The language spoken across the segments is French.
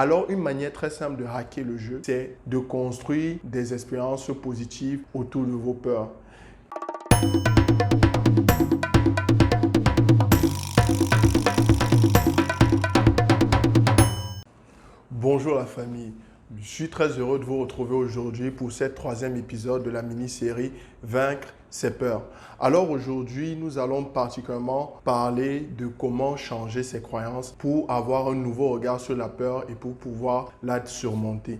Alors, une manière très simple de hacker le jeu, c'est de construire des expériences positives autour de vos peurs. Bonjour la famille, je suis très heureux de vous retrouver aujourd'hui pour ce troisième épisode de la mini-série Vaincre ses peurs. Alors aujourd'hui, nous allons particulièrement parler de comment changer ses croyances pour avoir un nouveau regard sur la peur et pour pouvoir la surmonter.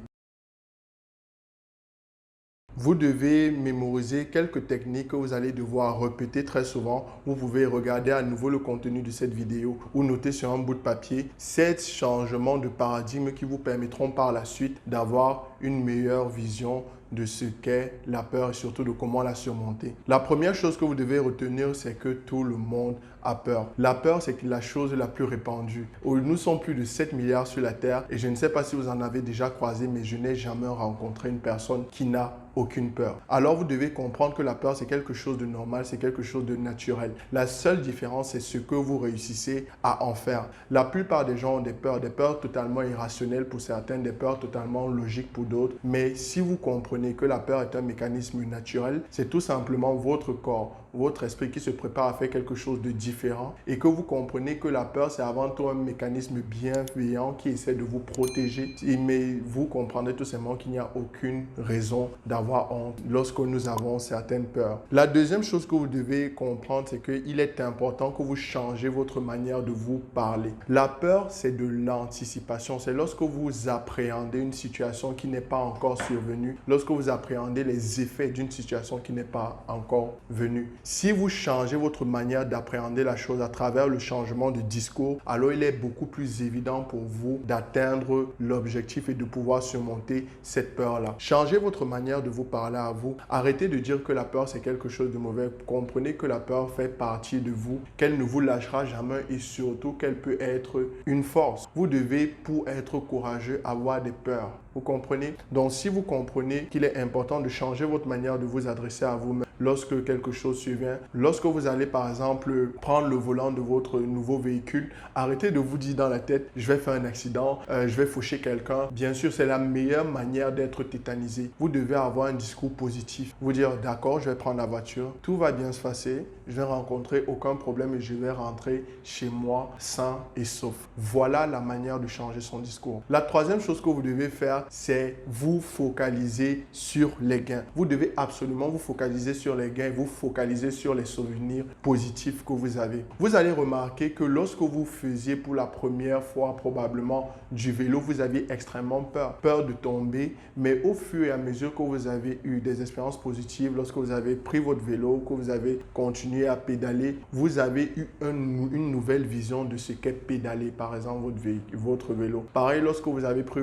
Vous devez mémoriser quelques techniques que vous allez devoir répéter très souvent. Vous pouvez regarder à nouveau le contenu de cette vidéo ou noter sur un bout de papier ces changements de paradigme qui vous permettront par la suite d'avoir une meilleure vision de ce qu'est la peur et surtout de comment la surmonter. La première chose que vous devez retenir, c'est que tout le monde a peur. La peur, c'est la chose la plus répandue. Nous sommes plus de 7 milliards sur la Terre et je ne sais pas si vous en avez déjà croisé, mais je n'ai jamais rencontré une personne qui n'a aucune peur. Alors vous devez comprendre que la peur, c'est quelque chose de normal, c'est quelque chose de naturel. La seule différence, c'est ce que vous réussissez à en faire. La plupart des gens ont des peurs totalement irrationnelles pour certains, des peurs totalement logiques pour d'autres. Mais si vous comprenez que la peur est un mécanisme naturel, c'est tout simplement votre corps, votre esprit qui se prépare à faire quelque chose de différent et que vous comprenez que la peur, c'est avant tout un mécanisme bienveillant qui essaie de vous protéger. Mais vous comprendrez tout simplement qu'il n'y a aucune raison d'avoir honte lorsque nous avons certaines peurs. La deuxième chose que vous devez comprendre, c'est qu'il est important que vous changez votre manière de vous parler. La peur, c'est de l'anticipation. C'est lorsque vous appréhendez une situation qui n'est pas encore survenue, lorsque vous appréhendez les effets d'une situation qui n'est pas encore venue. Si vous changez votre manière d'appréhender la chose à travers le changement de discours, alors il est beaucoup plus évident pour vous d'atteindre l'objectif et de pouvoir surmonter cette peur-là. Changez votre manière de vous parler à vous. Arrêtez de dire que la peur, c'est quelque chose de mauvais. Comprenez que la peur fait partie de vous, qu'elle ne vous lâchera jamais et surtout qu'elle peut être une force. Vous devez, pour être courageux, avoir des peurs. Vous comprenez? Donc, si vous comprenez qu'il est important de changer votre manière de vous adresser à vous-même lorsque quelque chose survient, lorsque vous allez par exemple prendre le volant de votre nouveau véhicule, arrêtez de vous dire dans la tête, je vais faire un accident, je vais faucher quelqu'un. Bien sûr, c'est la meilleure manière d'être tétanisé. Vous devez avoir un discours positif. Vous dire, d'accord, je vais prendre la voiture, tout va bien se passer, je vais rencontrer aucun problème et je vais rentrer chez moi sain et sauf. Voilà la manière de changer son discours. La troisième chose que vous devez faire, c'est vous focaliser sur les gains. Vous devez absolument vous focaliser sur les gains, vous focaliser sur les souvenirs positifs que vous avez. Vous allez remarquer que lorsque vous faisiez pour la première fois probablement du vélo, vous aviez extrêmement peur de tomber, mais au fur et à mesure que vous avez eu des expériences positives, lorsque vous avez pris votre vélo, que vous avez continué à pédaler, vous avez eu une nouvelle vision de ce qu'est pédaler, par exemple votre vélo. Pareil lorsque vous avez pris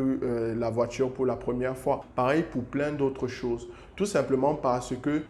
la voiture pour la première fois, pareil pour plein d'autres choses. Tout simplement parce que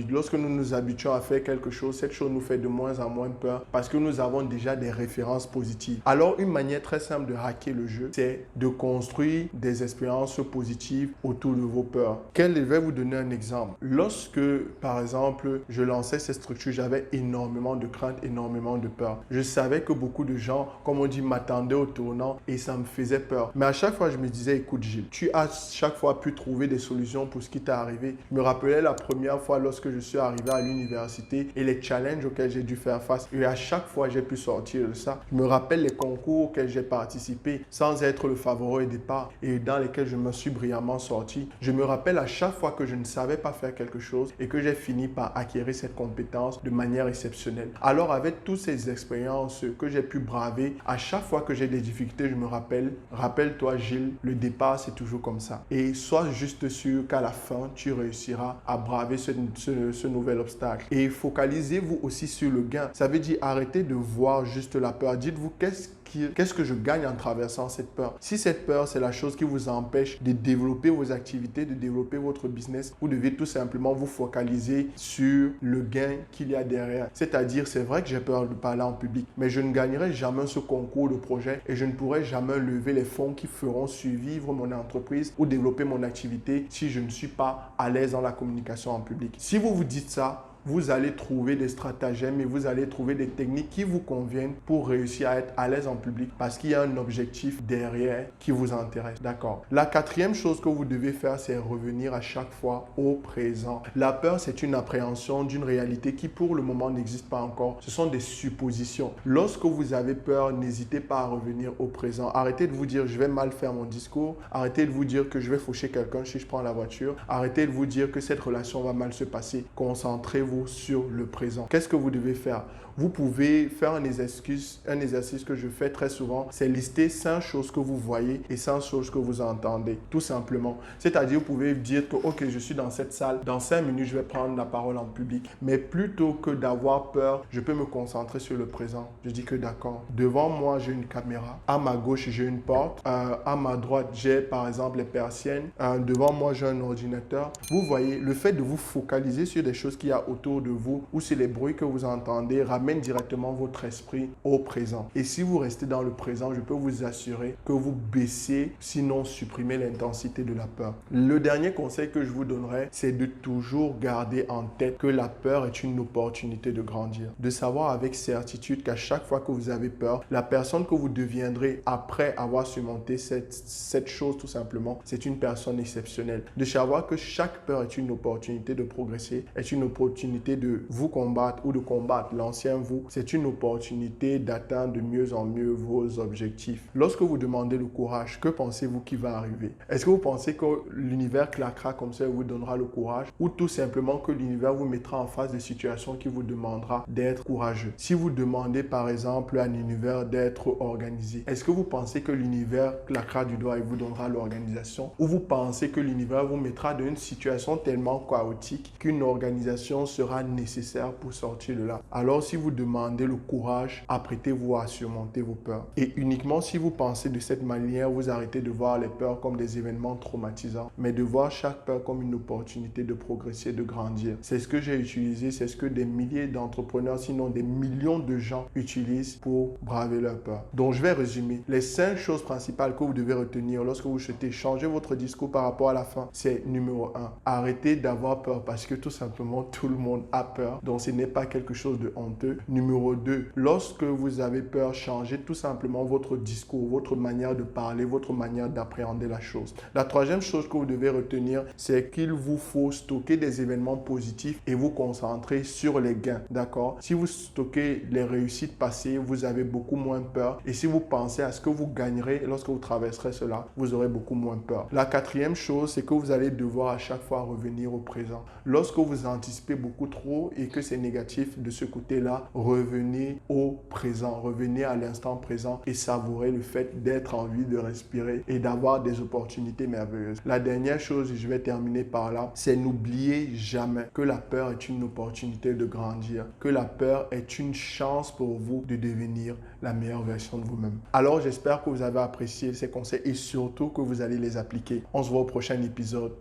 lorsque nous nous habituons à faire quelque chose, cette chose nous fait de moins en moins peur parce que nous avons déjà des références positives. Alors, une manière très simple de hacker le jeu, c'est de construire des expériences positives autour de vos peurs. Je vais vous donner un exemple. Lorsque, par exemple, je lançais cette structure, j'avais énormément de craintes, énormément de peur. Je savais que beaucoup de gens, comme on dit, m'attendaient au tournant et ça me faisait peur. Mais à chaque fois, je me disais, écoute Gilles, tu as chaque fois pu trouver des solutions pour ce qui t'est arrivé. Je me rappelais la première fois lorsque je suis arrivé à l'université et les challenges auxquels j'ai dû faire face. Et à chaque fois, j'ai pu sortir de ça. Je me rappelle les concours auxquels j'ai participé sans être le favori au départ et dans lesquels je me suis brillamment sorti. Je me rappelle à chaque fois que je ne savais pas faire quelque chose et que j'ai fini par acquérir cette compétence de manière exceptionnelle. Alors, avec toutes ces expériences que j'ai pu braver, à chaque fois que j'ai des difficultés, je me rappelle-toi Gilles, le départ, c'est toujours comme ça. Et sois juste sûr qu'à la fin, tu réussiras à braver ce nouvel obstacle. Et focalisez-vous aussi sur le gain. Ça veut dire arrêtez de voir juste la peur. Dites-vous qu'est-ce que je gagne en traversant cette peur. Si cette peur, c'est la chose qui vous empêche de développer vos activités, de développer votre business, vous devez tout simplement vous focaliser sur le gain qu'il y a derrière. C'est-à-dire, c'est vrai que j'ai peur de parler en public, mais je ne gagnerai jamais ce concours de projet et je ne pourrai jamais lever les fonds qui feront survivre mon entreprise ou développer mon activité si je ne suis pas à l'aise dans la communication en public. Si vous vous dites ça, vous allez trouver des stratagèmes et vous allez trouver des techniques qui vous conviennent pour réussir à être à l'aise en public parce qu'il y a un objectif derrière qui vous intéresse. D'accord. La quatrième chose que vous devez faire, c'est revenir à chaque fois au présent. La peur, c'est une appréhension d'une réalité qui pour le moment n'existe pas encore. Ce sont des suppositions. Lorsque vous avez peur, n'hésitez pas à revenir au présent. Arrêtez de vous dire je vais mal faire mon discours. Arrêtez de vous dire que je vais faucher quelqu'un si je prends la voiture. Arrêtez de vous dire que cette relation va mal se passer. Concentrez-vous sur le présent. Qu'est-ce que vous devez faire? Vous pouvez faire un exercice que je fais très souvent, c'est lister 5 choses que vous voyez et 5 choses que vous entendez, tout simplement. C'est-à-dire, vous pouvez dire que, ok, je suis dans cette salle, dans 5 minutes, je vais prendre la parole en public. Mais plutôt que d'avoir peur, je peux me concentrer sur le présent. Je dis que d'accord, devant moi, j'ai une caméra. À ma gauche, j'ai une porte. À ma droite, j'ai par exemple les persiennes. Devant moi, j'ai un ordinateur. Vous voyez, le fait de vous focaliser sur des choses qu'il y a autour de vous ou sur les bruits que vous entendez ramène directement votre esprit au présent. Et si vous restez dans le présent, je peux vous assurer que vous baissez, sinon supprimez l'intensité de la peur. Le dernier conseil que je vous donnerai, c'est de toujours garder en tête que la peur est une opportunité de grandir. De savoir avec certitude qu'à chaque fois que vous avez peur, la personne que vous deviendrez après avoir surmonté cette chose tout simplement, c'est une personne exceptionnelle. De savoir que chaque peur est une opportunité de progresser, est une opportunité de vous combattre ou de combattre l'ancien vous. C'est une opportunité d'atteindre de mieux en mieux vos objectifs. Lorsque vous demandez le courage, que pensez-vous qui va arriver? Est-ce que vous pensez que l'univers claquera comme ça et vous donnera le courage ou tout simplement que l'univers vous mettra en face de situations qui vous demandera d'être courageux? Si vous demandez par exemple à l'univers d'être organisé, est-ce que vous pensez que l'univers claquera du doigt et vous donnera l'organisation ou vous pensez que l'univers vous mettra dans une situation tellement chaotique qu'une organisation sera nécessaire pour sortir de là? Alors si vous demandez le courage, apprêtez-vous à surmonter vos peurs. Et uniquement si vous pensez de cette manière, vous arrêtez de voir les peurs comme des événements traumatisants, mais de voir chaque peur comme une opportunité de progresser, de grandir. C'est ce que j'ai utilisé, c'est ce que des milliers d'entrepreneurs, sinon des millions de gens utilisent pour braver leurs peurs. Donc je vais résumer. Les 5 choses principales que vous devez retenir lorsque vous souhaitez changer votre discours par rapport à la fin, c'est numéro 1. Arrêtez d'avoir peur parce que tout simplement tout le monde a peur. Donc ce n'est pas quelque chose de honteux. Numéro 2, lorsque vous avez peur, changez tout simplement votre discours, votre manière de parler, votre manière d'appréhender la chose. La troisième chose que vous devez retenir, c'est qu'il vous faut stocker des événements positifs et vous concentrer sur les gains, d'accord? Si vous stockez les réussites passées, vous avez beaucoup moins peur et si vous pensez à ce que vous gagnerez lorsque vous traverserez cela, vous aurez beaucoup moins peur. La quatrième chose, c'est que vous allez devoir à chaque fois revenir au présent. Lorsque vous anticipez beaucoup trop et que c'est négatif de ce côté-là, revenez au présent, revenez à l'instant présent et savourez le fait d'être en vie, de respirer et d'avoir des opportunités merveilleuses. La dernière chose, et je vais terminer par là, c'est n'oubliez jamais que la peur est une opportunité de grandir, que la peur est une chance pour vous de devenir la meilleure version de vous-même. Alors j'espère que vous avez apprécié ces conseils et surtout que vous allez les appliquer. On se voit au prochain épisode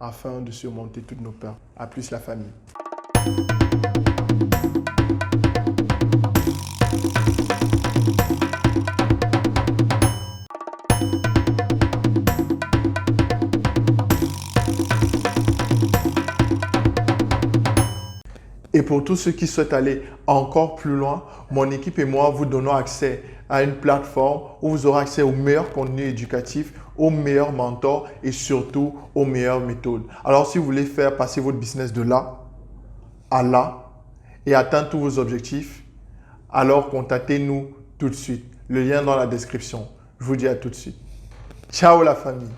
afin de surmonter toutes nos peurs. À plus la famille. Et pour tous ceux qui souhaitent aller encore plus loin, mon équipe et moi vous donnons accès à une plateforme où vous aurez accès aux meilleurs contenus éducatifs, aux meilleurs mentors et surtout aux meilleures méthodes. Alors si vous voulez faire passer votre business de là à là et atteindre tous vos objectifs, alors contactez-nous tout de suite. Le lien dans la description. Je vous dis à tout de suite. Ciao la famille.